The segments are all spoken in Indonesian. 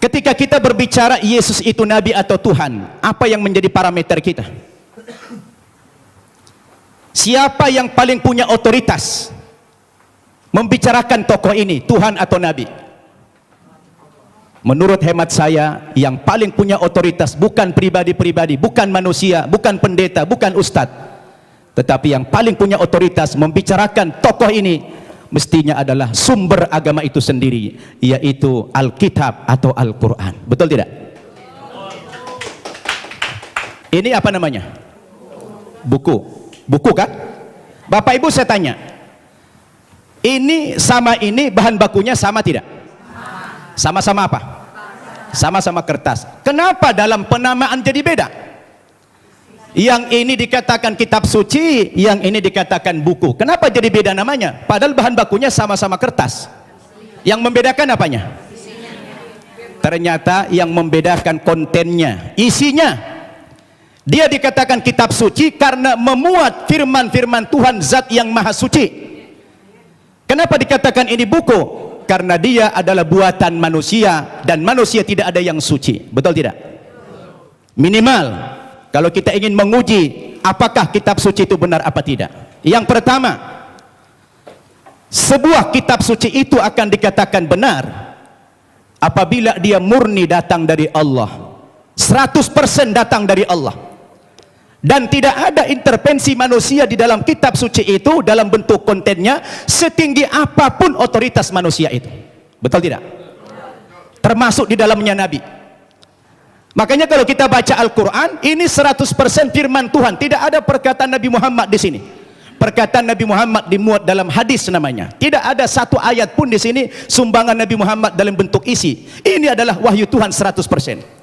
Ketika kita berbicara Yesus itu Nabi atau Tuhan, apa yang menjadi parameter kita? Siapa yang paling punya otoritas membicarakan tokoh ini, Tuhan atau Nabi? Menurut hemat saya, yang paling punya otoritas bukan pribadi-pribadi, bukan manusia, bukan pendeta, bukan ustadz, tetapi yang paling punya otoritas membicarakan tokoh ini mestinya adalah sumber agama itu sendiri, yaitu Alkitab atau Al-Quran. Betul tidak? Ini apa namanya? Buku. Buku kan? Bapak Ibu saya tanya, ini sama ini bahan bakunya sama tidak? Sama-sama apa? Sama-sama kertas. Kenapa dalam penamaan jadi beda? Yang ini dikatakan kitab suci, yang ini dikatakan buku. Kenapa jadi beda namanya? Padahal bahan bakunya sama-sama kertas. Yang membedakan apanya? Ternyata yang membedakan kontennya, isinya. Dia dikatakan kitab suci karena memuat firman-firman Tuhan Zat yang Maha Suci. Kenapa dikatakan ini buku? Karena dia adalah buatan manusia dan manusia tidak ada yang suci. Betul tidak? Minimal kalau kita ingin menguji apakah kitab suci itu benar apa tidak. Yang pertama, sebuah kitab suci itu akan dikatakan benar apabila dia murni datang dari Allah, 100% datang dari Allah, dan tidak ada intervensi manusia di dalam kitab suci itu dalam bentuk kontennya, setinggi apapun otoritas manusia itu. Betul tidak? Termasuk di dalamnya Nabi. Makanya kalau kita baca Al-Quran, ini 100% firman Tuhan, tidak ada perkataan Nabi Muhammad di sini. Perkataan Nabi Muhammad dimuat dalam hadis namanya. Tidak ada satu ayat pun di sini sumbangan Nabi Muhammad dalam bentuk isi. Ini adalah wahyu Tuhan 100%.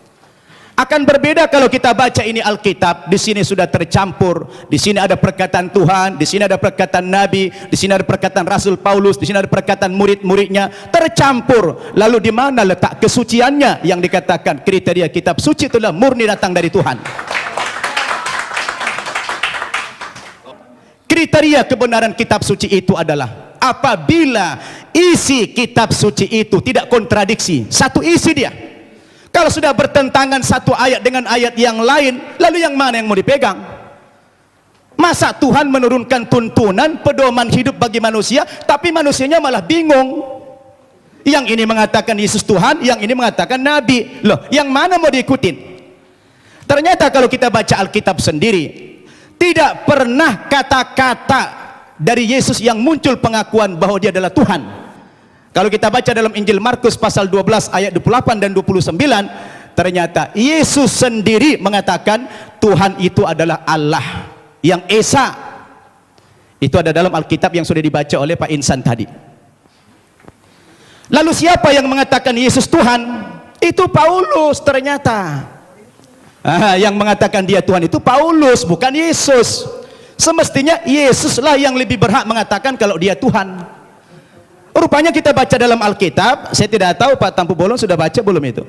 Akan berbeda kalau kita baca ini Alkitab, di sini sudah tercampur, di sini ada perkataan Tuhan, di sini ada perkataan Nabi, di sini ada perkataan Rasul Paulus, di sini ada perkataan murid-muridnya, tercampur. Lalu di mana letak kesuciannya? Yang dikatakan kriteria kitab suci itulah murni datang dari Tuhan. Kriteria kebenaran kitab suci itu adalah apabila isi kitab suci itu tidak kontradiksi, satu isi dia. Kalau sudah bertentangan satu ayat dengan ayat yang lain, lalu yang mana yang mau dipegang? Masa Tuhan menurunkan tuntunan pedoman hidup bagi manusia, tapi manusianya malah bingung. Yang ini mengatakan Yesus Tuhan, yang ini mengatakan Nabi. Loh, yang mana mau diikutin? Ternyata kalau kita baca Alkitab sendiri, tidak pernah kata-kata dari Yesus yang muncul pengakuan bahwa dia adalah Tuhan. Kalau kita baca dalam Injil Markus pasal 12 ayat 28 dan 29, ternyata Yesus sendiri mengatakan Tuhan itu adalah Allah yang Esa. Itu ada dalam Alkitab yang sudah dibaca oleh Pak Insan tadi. Lalu siapa yang mengatakan Yesus Tuhan? Itu Paulus ternyata. Yang mengatakan dia Tuhan itu Paulus, bukan Yesus. Semestinya Yesuslah yang lebih berhak mengatakan kalau dia Tuhan. Rupanya kita baca dalam Alkitab, saya tidak tahu Pak Tampu Bolon sudah baca belum itu.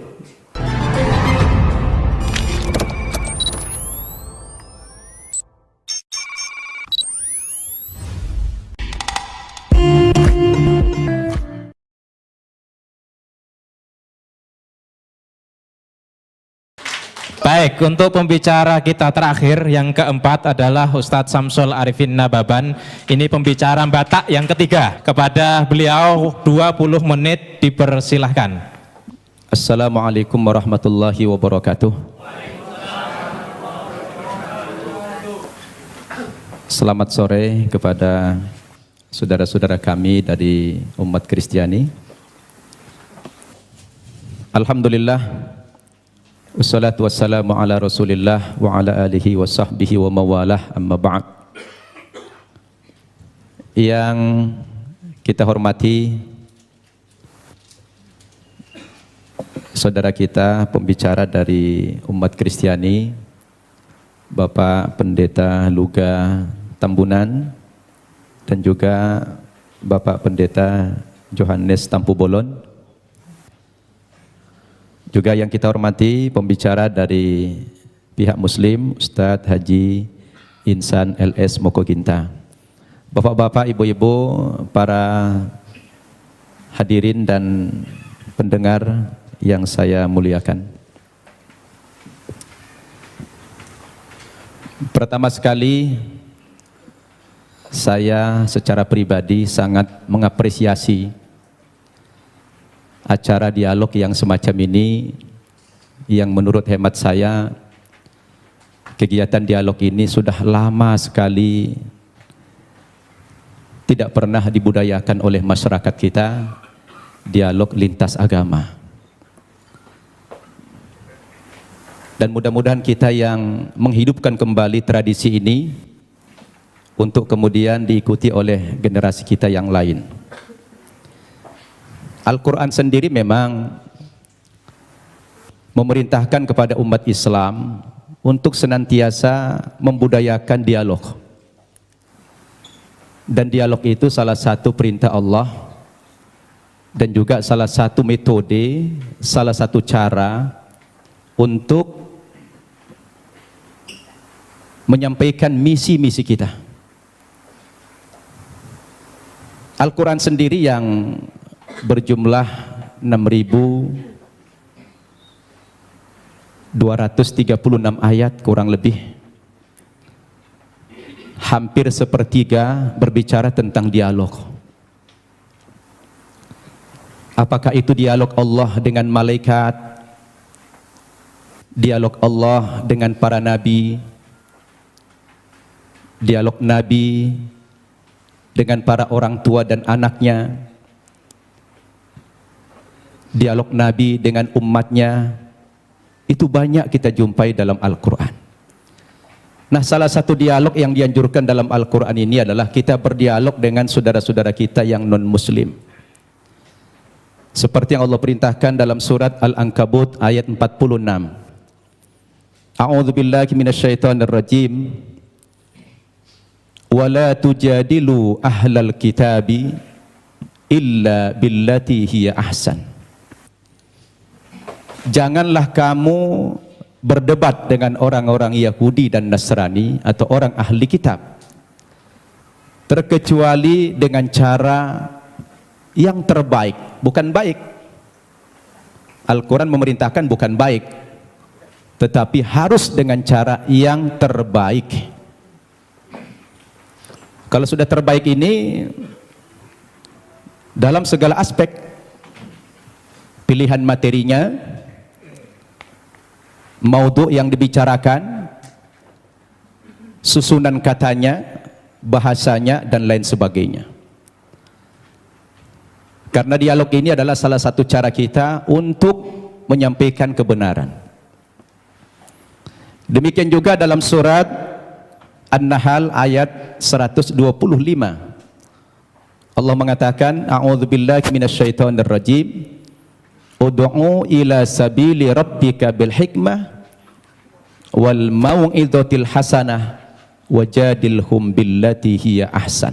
Baik, untuk pembicara kita terakhir yang keempat adalah Ustadz Samsul Arifin Nababan. Ini pembicara Batak yang ketiga. Kepada beliau 20 menit dipersilahkan. Assalamualaikum warahmatullahi wabarakatuh. Selamat sore kepada saudara-saudara kami dari umat Kristiani. Alhamdulillah, wassalatu wassalamu ala rasulillah wa ala alihi wa sahbihi wa mawalah, amma ba'd. Yang kita hormati saudara kita pembicara dari umat Kristiani, Bapak Pendeta Luga Tambunan, dan juga Bapak Pendeta Johannes Tampu Bolon. Juga yang kita hormati pembicara dari pihak Muslim, Ustadz Haji Insan LS Mokoginta. Bapak-bapak, ibu-ibu, para hadirin dan pendengar yang saya muliakan. Pertama sekali, saya secara pribadi sangat mengapresiasi acara dialog yang semacam ini, yang menurut hemat saya kegiatan dialog ini sudah lama sekali tidak pernah dibudayakan oleh masyarakat kita, dialog lintas agama. Dan mudah-mudahan kita yang menghidupkan kembali tradisi ini untuk kemudian diikuti oleh generasi kita yang lain. Al-Quran sendiri memang memerintahkan kepada umat Islam untuk senantiasa membudayakan dialog. Dan dialog itu salah satu perintah Allah dan juga salah satu metode, salah satu cara untuk menyampaikan misi-misi kita. Al-Quran sendiri yang berjumlah 6.236 ayat kurang lebih, hampir sepertiga berbicara tentang dialog. Apakah itu dialog Allah dengan malaikat, dialog Allah dengan para nabi, dialog nabi dengan para orang tua dan anaknya, dialog nabi dengan umatnya, itu banyak kita jumpai dalam Al-Quran. Nah, salah satu dialog yang dianjurkan dalam Al-Quran ini adalah kita berdialog dengan saudara-saudara kita yang non-muslim, seperti yang Allah perintahkan dalam surat Al-Ankabut ayat 46. A'udzubillahi minasyaitonirrajim. Wala tujadilu ahlal kitabi illa billati hiya ahsan. Janganlah kamu berdebat dengan orang-orang Yahudi dan Nasrani atau orang ahli kitab terkecuali dengan cara yang terbaik, bukan baik. Al-Quran memerintahkan bukan baik, tetapi harus dengan cara yang terbaik. Kalau sudah terbaik ini dalam segala aspek, pilihan materinya, maudhu yang dibicarakan, susunan katanya, bahasanya, dan lain sebagainya. Karena dialog ini adalah salah satu cara kita untuk menyampaikan kebenaran. Demikian juga dalam surat An-Nahl ayat 125. Allah mengatakan, a'udzubillahi minasyaitonirrajim. Ud'u ila sabili rabbika bil hikmah wal mau'izatil hasanah wajadilhum billati hiya ahsan.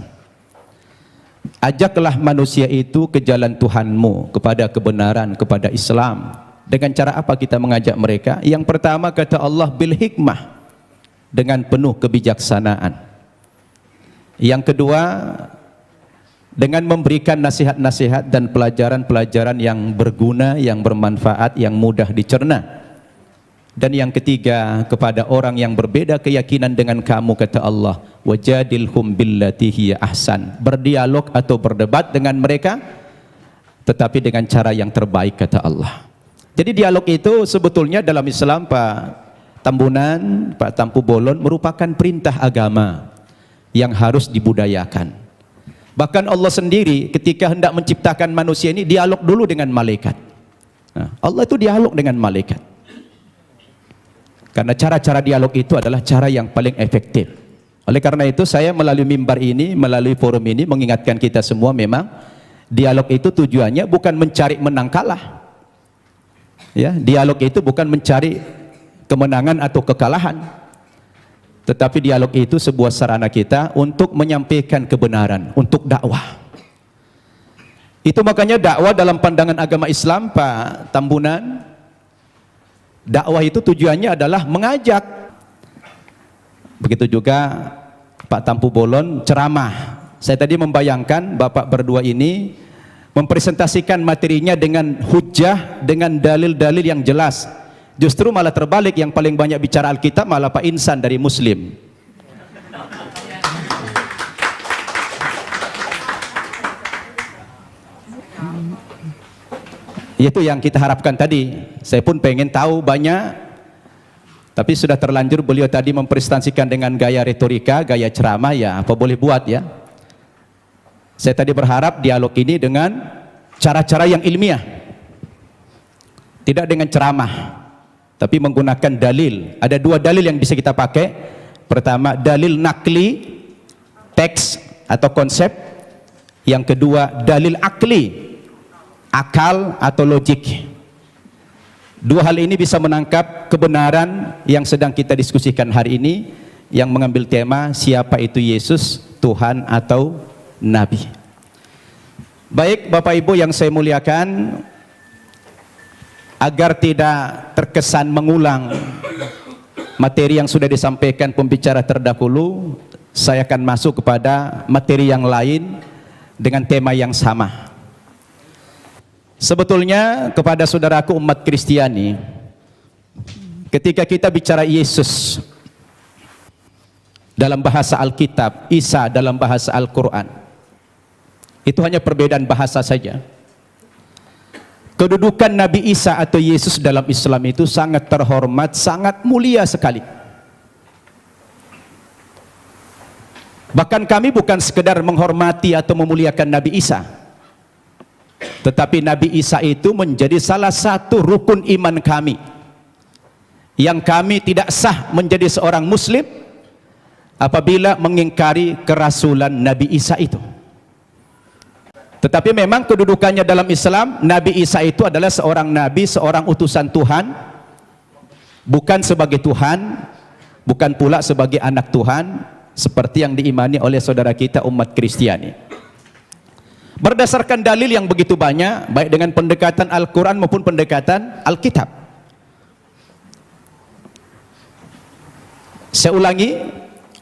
Ajaklah manusia itu ke jalan Tuhanmu, kepada kebenaran, kepada Islam. Dengan cara apa kita mengajak mereka? Yang pertama kata Allah, bil hikmah, dengan penuh kebijaksanaan. Yang kedua, dengan memberikan nasihat-nasihat dan pelajaran-pelajaran yang berguna, yang bermanfaat, yang mudah dicerna. Dan yang ketiga, kepada orang yang berbeda keyakinan dengan kamu, kata Allah, wajadilhum billati hiya ahsan. Berdialog atau berdebat dengan mereka, tetapi dengan cara yang terbaik, kata Allah. Jadi dialog itu sebetulnya dalam Islam, Pak Tambunan, Pak Tampu Bolon, merupakan perintah agama yang harus dibudayakan. Bahkan Allah sendiri ketika hendak menciptakan manusia ini dialog dulu dengan malaikat. Nah, Allah itu dialog dengan malaikat. Karena cara-cara dialog itu adalah cara yang paling efektif. Oleh karena itu saya melalui mimbar ini, melalui forum ini mengingatkan kita semua, memang dialog itu tujuannya bukan mencari menang kalah. Ya, dialog itu bukan mencari kemenangan atau kekalahan, tetapi dialog itu sebuah sarana kita untuk menyampaikan kebenaran, untuk dakwah. Itu makanya dakwah dalam pandangan agama Islam, Pak Tambunan, dakwah itu tujuannya adalah mengajak. Begitu juga Pak Tampu Bolon ceramah. Saya tadi membayangkan Bapak berdua ini mempresentasikan materinya dengan hujjah, dengan dalil-dalil yang jelas. Justru malah terbalik, yang paling banyak bicara Alkitab malah Pak Insan dari Muslim. Itu yang kita harapkan tadi. Saya pun pengen tahu banyak, tapi sudah terlanjur beliau tadi mempresentasikan dengan gaya retorika, gaya ceramah, ya apa boleh buat ya. Saya tadi berharap dialog ini dengan cara-cara yang ilmiah, tidak dengan ceramah, tapi menggunakan dalil. Ada dua dalil yang bisa kita pakai. Pertama, dalil nakli, teks atau konsep. Yang kedua, dalil akli, akal atau logik. Dua hal ini bisa menangkap kebenaran yang sedang kita diskusikan hari ini, yang mengambil tema siapa itu Yesus, Tuhan atau Nabi. Baik Bapak Ibu yang saya muliakan, agar tidak terkesan mengulang materi yang sudah disampaikan pembicara terdahulu, saya akan masuk kepada materi yang lain dengan tema yang sama. Sebetulnya kepada saudaraku umat Kristiani, ketika kita bicara Yesus dalam bahasa Alkitab, Isa dalam bahasa Al-Quran, itu hanya perbedaan bahasa saja. Kedudukan Nabi Isa atau Yesus dalam Islam itu sangat terhormat, sangat mulia sekali. Bahkan kami bukan sekedar menghormati atau memuliakan Nabi Isa, tetapi Nabi Isa itu menjadi salah satu rukun iman kami, yang kami tidak sah menjadi seorang muslim apabila mengingkari kerasulan Nabi Isa itu. Tetapi memang kedudukannya dalam Islam, Nabi Isa itu adalah seorang nabi, seorang utusan Tuhan, bukan sebagai Tuhan, bukan pula sebagai anak Tuhan, seperti yang diimani oleh saudara kita umat Kristiani. Berdasarkan dalil yang begitu banyak, baik dengan pendekatan Al-Quran maupun pendekatan Alkitab. Saya ulangi,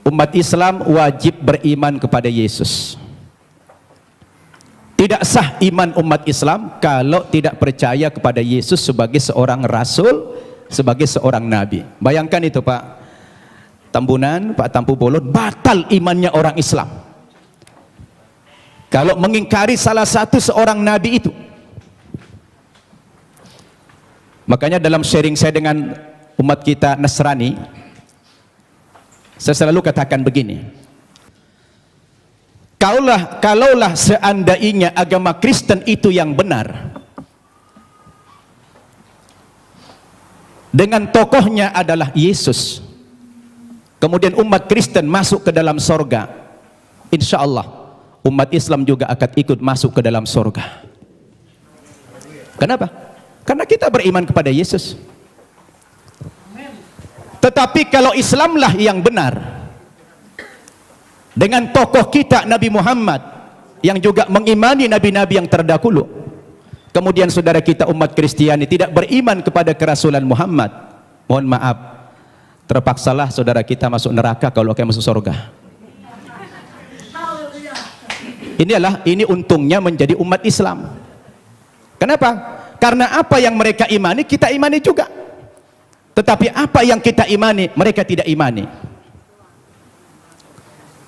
umat Islam wajib beriman kepada Yesus. Tidak sah iman umat Islam kalau tidak percaya kepada Yesus sebagai seorang rasul, sebagai seorang nabi. Bayangkan itu Pak Tambunan, Pak Tampu Bolon, batal imannya orang Islam kalau mengingkari salah satu seorang nabi itu. Makanya dalam sharing saya dengan umat kita Nasrani, saya selalu katakan begini, kalaulah seandainya agama Kristen itu yang benar, dengan tokohnya adalah Yesus, kemudian umat Kristen masuk ke dalam sorga, insya Allah umat Islam juga akan ikut masuk ke dalam sorga. Kenapa? Karena kita beriman kepada Yesus. Tetapi kalau Islamlah yang benar, dengan tokoh kita Nabi Muhammad yang juga mengimani nabi-nabi yang terdahulu, kemudian saudara kita umat Kristiani tidak beriman kepada kerasulan Muhammad, mohon maaf, terpaksalah saudara kita masuk neraka kalau akan masuk surga. Ini untungnya menjadi umat Islam. Kenapa? Karena apa yang mereka imani kita imani juga, tetapi apa yang kita imani mereka tidak imani.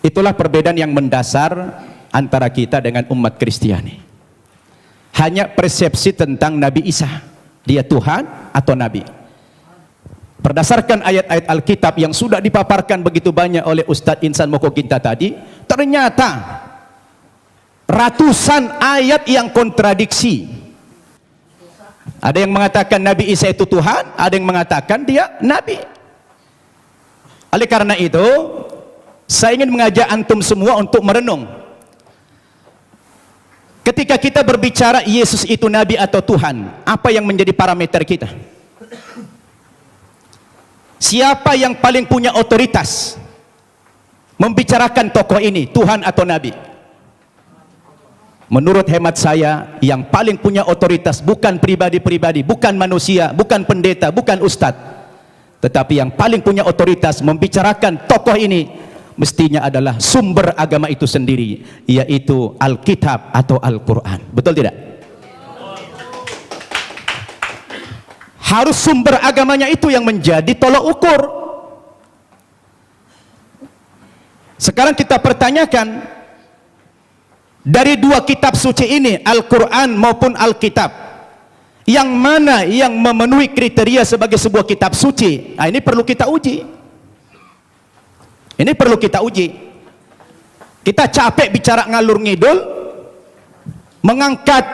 Itulah perbedaan yang mendasar antara kita dengan umat Kristiani. Hanya persepsi tentang Nabi Isa, dia Tuhan atau Nabi. Berdasarkan ayat-ayat Alkitab yang sudah dipaparkan begitu banyak oleh Ustadz Insan Mokoginta tadi, ternyata ratusan ayat yang kontradiksi. Ada yang mengatakan Nabi Isa itu Tuhan, ada yang mengatakan dia Nabi. Oleh karena itu, saya ingin mengajak antum semua untuk merenung. Ketika kita berbicara Yesus itu Nabi atau Tuhan, apa yang menjadi parameter kita? Siapa yang paling punya otoritas membicarakan tokoh ini, Tuhan atau Nabi? Menurut hemat saya, yang paling punya otoritas bukan pribadi-pribadi, bukan manusia, bukan pendeta, bukan ustadz, tetapi yang paling punya otoritas membicarakan tokoh ini, mestinya adalah sumber agama itu sendiri, yaitu Alkitab atau Al-Quran. Betul tidak? Harus sumber agamanya itu yang menjadi tolok ukur. Sekarang kita pertanyakan, dari dua kitab suci ini, Al-Quran maupun Alkitab, yang mana yang memenuhi kriteria sebagai sebuah kitab suci? Nah, ini perlu kita uji. Ini perlu kita uji. Kita capek bicara ngalur ngidul, mengangkat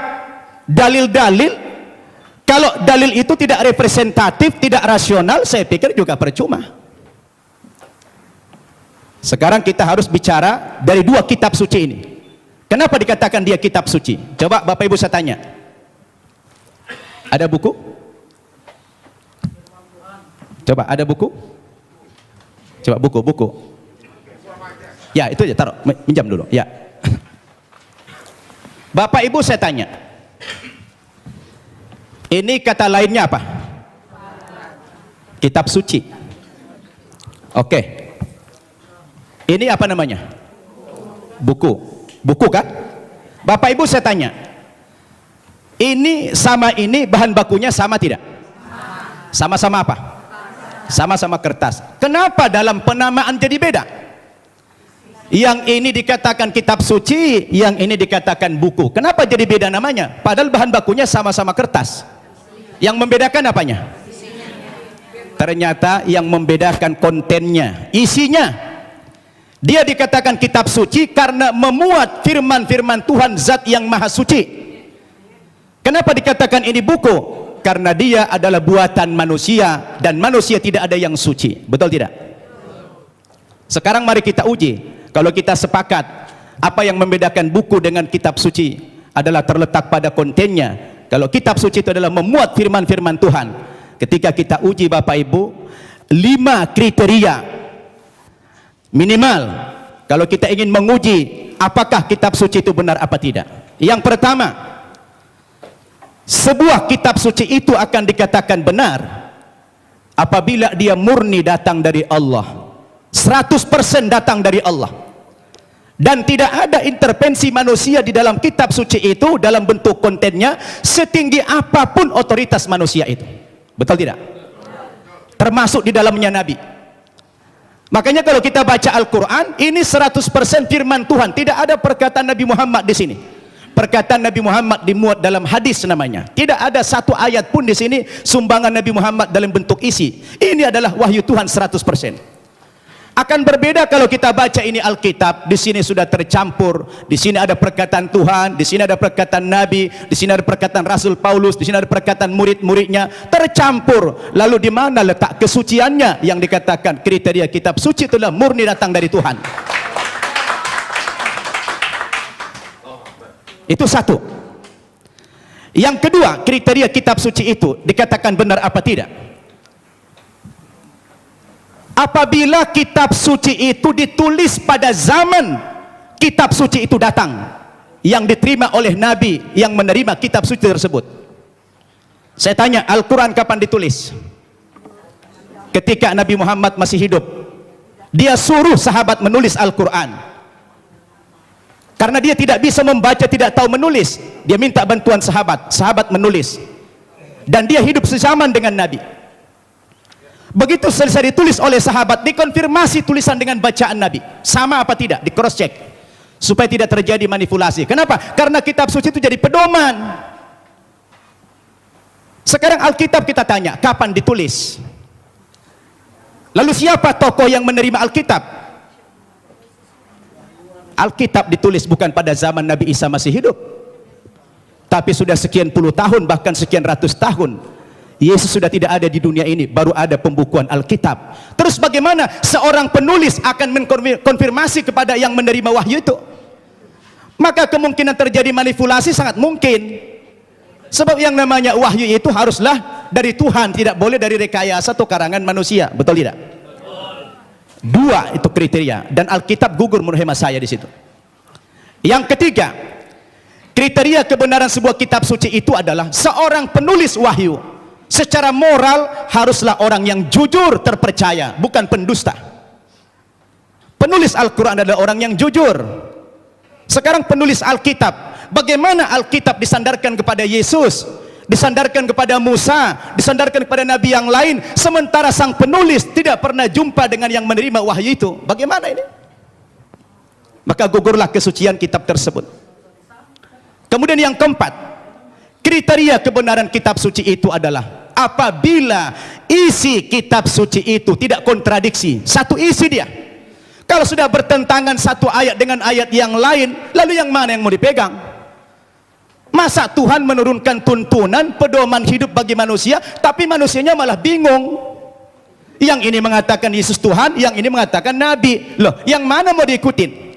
dalil-dalil. Kalau dalil itu tidak representatif, tidak rasional, saya pikir juga percuma. Sekarang kita harus bicara dari dua kitab suci ini. Kenapa dikatakan dia kitab suci? Coba Bapak Ibu saya tanya. Ada buku? Coba ada buku? Coba buku. Ya, itu aja, taruh, minjam dulu. Ya. Bapak Ibu saya tanya. Ini kata lainnya apa? Kitab suci. Oke. Ini apa namanya? Buku. Buku kan? Bapak Ibu saya tanya. Ini sama ini bahan bakunya sama tidak? Sama-sama apa? Sama-sama kertas. Kenapa dalam penamaan jadi beda? Yang ini dikatakan kitab suci, yang ini dikatakan buku. Kenapa jadi beda namanya? Padahal bahan bakunya sama-sama kertas. Yang membedakan apanya? Ternyata yang membedakan kontennya, isinya. Dia dikatakan kitab suci karena memuat firman-firman Tuhan Zat yang Maha Suci. Kenapa dikatakan ini buku? Karena dia adalah buatan manusia, dan manusia tidak ada yang suci. Betul tidak? Sekarang mari kita uji. Kalau kita sepakat apa yang membedakan buku dengan kitab suci adalah terletak pada kontennya. Kalau kitab suci itu adalah memuat firman-firman Tuhan. Ketika kita uji Bapak Ibu, 5 kriteria minimal kalau kita ingin menguji apakah kitab suci itu benar apa tidak. Yang pertama, sebuah kitab suci itu akan dikatakan benar apabila dia murni datang dari Allah, 100% datang dari Allah, dan tidak ada intervensi manusia di dalam kitab suci itu dalam bentuk kontennya, setinggi apapun otoritas manusia itu. Betul tidak? Termasuk di dalamnya Nabi. Makanya kalau kita baca Al-Quran, ini 100% firman Tuhan, tidak ada perkataan Nabi Muhammad di sini. Perkataan Nabi Muhammad dimuat dalam hadis namanya. Tidak ada satu ayat pun di sini sumbangan Nabi Muhammad dalam bentuk isi. Ini adalah wahyu Tuhan 100%. Akan berbeda kalau kita baca ini Alkitab, di sini sudah tercampur, di sini ada perkataan Tuhan, di sini ada perkataan Nabi, di sini ada perkataan Rasul Paulus, di sini ada perkataan murid-muridnya, tercampur. Lalu di mana letak kesuciannya yang dikatakan kriteria kitab suci itulah murni datang dari Tuhan? Itu satu. Yang kedua, kriteria kitab suci itu dikatakan benar apa tidak? Apabila kitab suci itu ditulis pada zaman kitab suci itu datang, yang diterima oleh Nabi yang menerima kitab suci tersebut. Saya tanya, Al-Quran kapan ditulis? Ketika Nabi Muhammad masih hidup. Dia suruh sahabat menulis Al-Quran. Karena dia tidak bisa membaca, tidak tahu menulis, dia minta bantuan sahabat, sahabat menulis. Dan dia hidup sezaman dengan Nabi. Begitu selesai ditulis oleh sahabat, dikonfirmasi tulisan dengan bacaan Nabi, sama apa tidak, di cross check supaya tidak terjadi manipulasi. Kenapa? Karena kitab suci itu jadi pedoman. Sekarang Alkitab kita tanya, kapan ditulis? Lalu siapa tokoh yang menerima Alkitab? Alkitab ditulis bukan pada zaman Nabi Isa masih hidup, tapi sudah sekian puluh tahun, bahkan sekian ratus tahun Yesus sudah tidak ada di dunia ini, baru ada pembukuan Alkitab. Terus bagaimana seorang penulis akan mengkonfirmasi kepada yang menerima wahyu itu? Maka kemungkinan terjadi manipulasi sangat mungkin. Sebab yang namanya wahyu itu haruslah dari Tuhan, tidak boleh dari rekayasa atau karangan manusia. Betul tidak? Dua itu kriteria, dan Alkitab gugur menurut hemat saya di situ. Yang ketiga, kriteria kebenaran sebuah kitab suci itu adalah seorang penulis wahyu secara moral haruslah orang yang jujur, terpercaya, bukan pendusta. Penulis Al-Quran adalah orang yang jujur. Sekarang penulis Alkitab, bagaimana Alkitab disandarkan kepada Yesus, disandarkan kepada Musa, disandarkan kepada Nabi yang lain, sementara sang penulis tidak pernah jumpa dengan yang menerima wahyu itu? Bagaimana ini? Maka gugurlah kesucian kitab tersebut. Kemudian yang keempat, kriteria kebenaran kitab suci itu adalah apabila isi kitab suci itu tidak kontradiksi satu isi dia. Kalau sudah bertentangan satu ayat dengan ayat yang lain, lalu yang mana yang mau dipegang? Masa Tuhan menurunkan tuntunan pedoman hidup bagi manusia, tapi manusianya malah bingung. Yang ini mengatakan Yesus Tuhan, yang ini mengatakan Nabi. Loh, yang mana mau diikutin?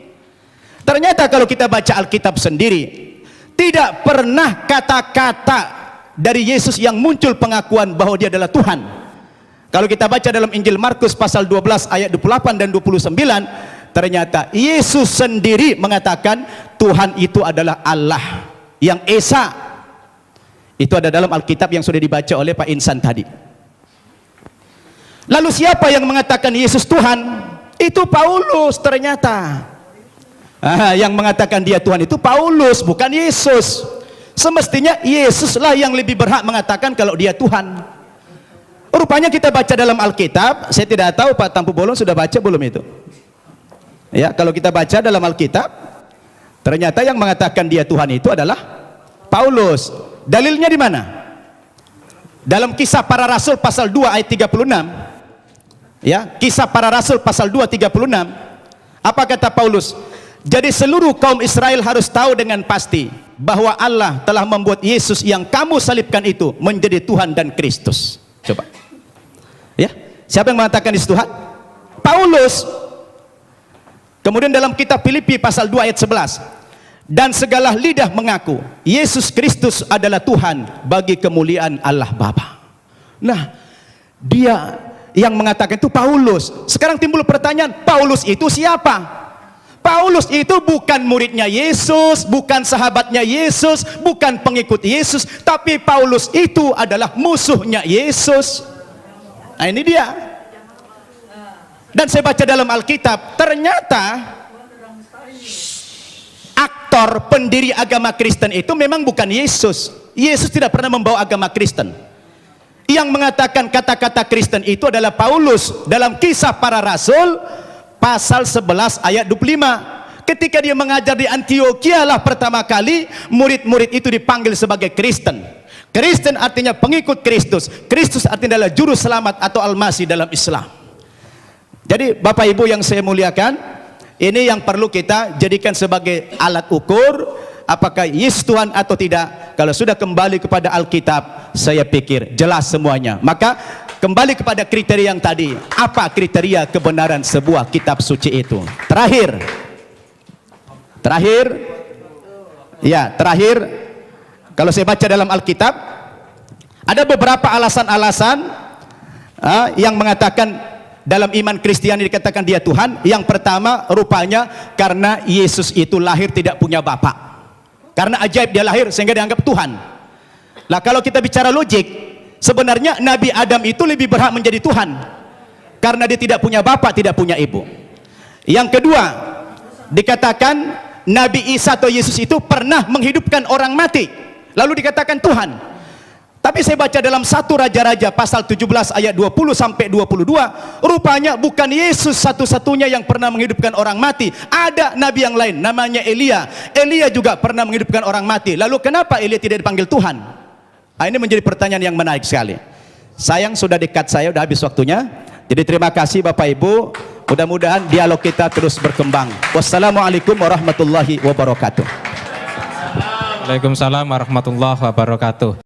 Ternyata kalau kita baca Alkitab sendiri, tidak pernah kata-kata dari Yesus yang muncul pengakuan bahwa dia adalah Tuhan. Kalau kita baca dalam Injil Markus pasal 12 ayat 28 dan 29, ternyata Yesus sendiri mengatakan Tuhan itu adalah Allah yang Esa. Itu ada dalam Alkitab yang sudah dibaca oleh Pak Insan tadi. Lalu siapa yang mengatakan Yesus Tuhan? Itu Paulus ternyata. Yang mengatakan dia Tuhan itu Paulus, bukan Yesus. Semestinya Yesuslah yang lebih berhak mengatakan kalau dia Tuhan. Rupanya kita baca dalam Alkitab, saya tidak tahu Pak Tampu Bolon sudah baca belum itu. Ya, kalau kita baca dalam Alkitab, ternyata yang mengatakan dia Tuhan itu adalah Paulus. Dalilnya di mana? Dalam Kisah Para Rasul pasal 2 ayat 36. Ya, Kisah Para Rasul pasal 2 36. Apa kata Paulus? Jadi seluruh kaum Israel harus tahu dengan pasti bahwa Allah telah membuat Yesus yang kamu salibkan itu menjadi Tuhan dan Kristus. Coba. Ya, siapa yang mengatakan Yesus Tuhan? Paulus. Kemudian dalam kitab Filipi pasal 2 ayat 11, dan segala lidah mengaku Yesus Kristus adalah Tuhan bagi kemuliaan Allah Bapa. Nah, dia yang mengatakan itu Paulus. Sekarang timbul pertanyaan, Paulus itu siapa? Paulus itu bukan muridnya Yesus, bukan sahabatnya Yesus, bukan pengikut Yesus, tapi Paulus itu adalah musuhnya Yesus. Nah, ini dia. Dan saya baca dalam Alkitab, ternyata aktor pendiri agama Kristen itu memang bukan Yesus. Yesus tidak pernah membawa agama Kristen. Yang mengatakan kata-kata Kristen itu adalah Paulus dalam Kisah Para Rasul pasal 11 ayat 25. Ketika dia mengajar di Antioquia lah pertama kali murid-murid itu dipanggil sebagai Kristen. Kristen artinya pengikut Kristus. Kristus artinya adalah juru selamat atau Al-Masih dalam Islam. Jadi Bapak Ibu yang saya muliakan, ini yang perlu kita jadikan sebagai alat ukur apakah Yesus Tuhan atau tidak. Kalau sudah kembali kepada Alkitab, saya pikir jelas semuanya. Maka kembali kepada kriteria yang tadi. Apa kriteria kebenaran sebuah kitab suci itu? Terakhir, kalau saya baca dalam Alkitab, ada beberapa alasan-alasan yang mengatakan dalam iman Kristiani dikatakan dia Tuhan. Yang pertama, rupanya karena Yesus itu lahir tidak punya bapak. Karena ajaib dia lahir sehingga dianggap Tuhan. Nah, kalau kita bicara logik, sebenarnya Nabi Adam itu lebih berhak menjadi Tuhan karena dia tidak punya bapak, tidak punya ibu. Yang kedua, dikatakan Nabi Isa atau Yesus itu pernah menghidupkan orang mati, lalu dikatakan Tuhan. Tapi saya baca dalam 1 Raja-Raja pasal 17 ayat 20 sampai 22, rupanya bukan Yesus satu-satunya yang pernah menghidupkan orang mati. Ada nabi yang lain namanya Elia. Elia juga pernah menghidupkan orang mati. Lalu kenapa Elia tidak dipanggil Tuhan? Nah, ini menjadi pertanyaan yang menarik sekali. Sayang sudah dekat, saya sudah habis waktunya. Jadi terima kasih Bapak Ibu. Mudah-mudahan dialog kita terus berkembang. Wassalamualaikum warahmatullahi wabarakatuh. Waalaikumsalam warahmatullahi wabarakatuh.